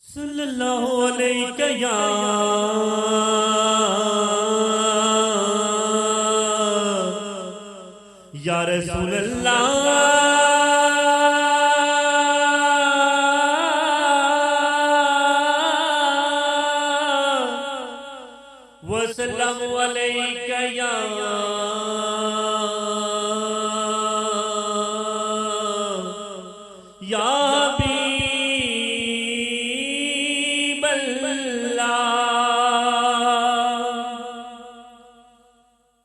सल्लल्लाहु अलैहि या रसूल अल्लाह वसल्लम अलैका या हबीब अल्लाह।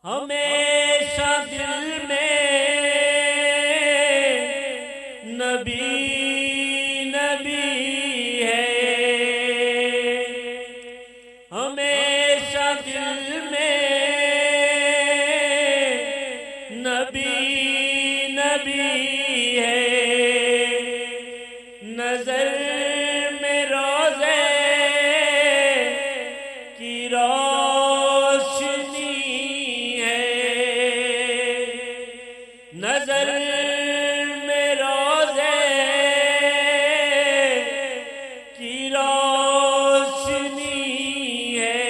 हमेशा दिल में नबी नबी है, हमेशा दिल में नबी नबी है। नजर में रोज़े की रोशनी है, नजर में रोज़े की रोशनी है।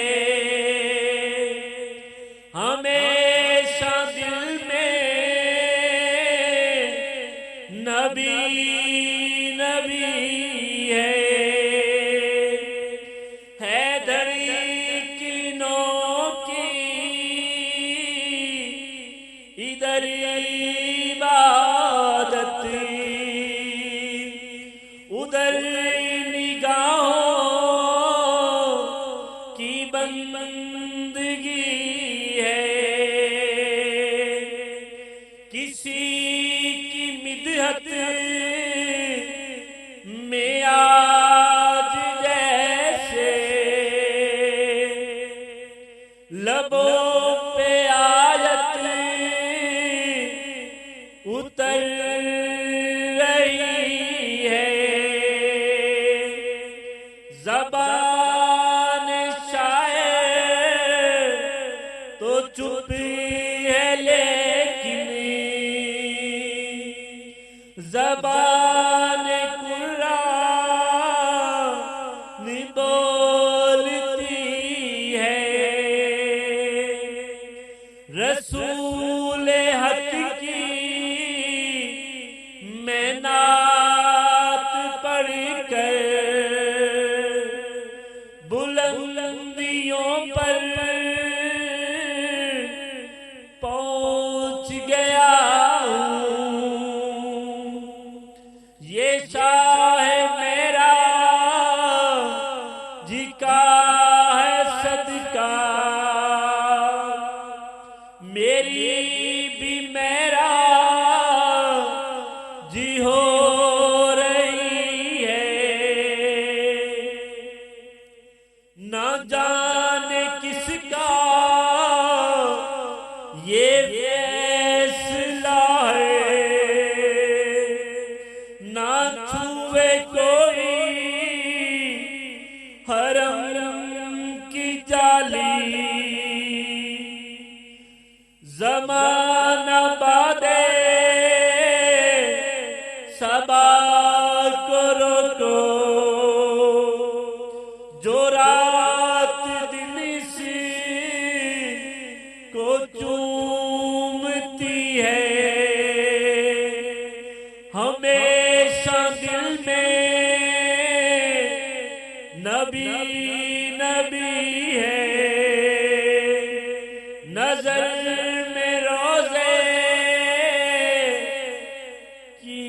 हमेशा दिल में नबी नबी है। हैदरी की नोकी इधर इबादत, उधर निगाहों की बंदगी है। किसी की मिदहत में आज जैसे लबों पे आयत उतर रही है। ज़बान शायर तो चुप है, लेकिन ज़बान कुरान बोलती है। रसूल हक की मैं नात पढ़कर बुलंदियों पर पहुंच गया हूँ। ये शाह मेरा जी का है सदका, मेरी भी मेरा जी हो रही है। ना जाने किसका ये फैसला है, ना छुए कोई हरम की जाली। ज़माना बादे सबा को रोको, जो रात दिन सी को चूमती है। हमेशा दिल में नबी नबी है। नजर में रोज़े की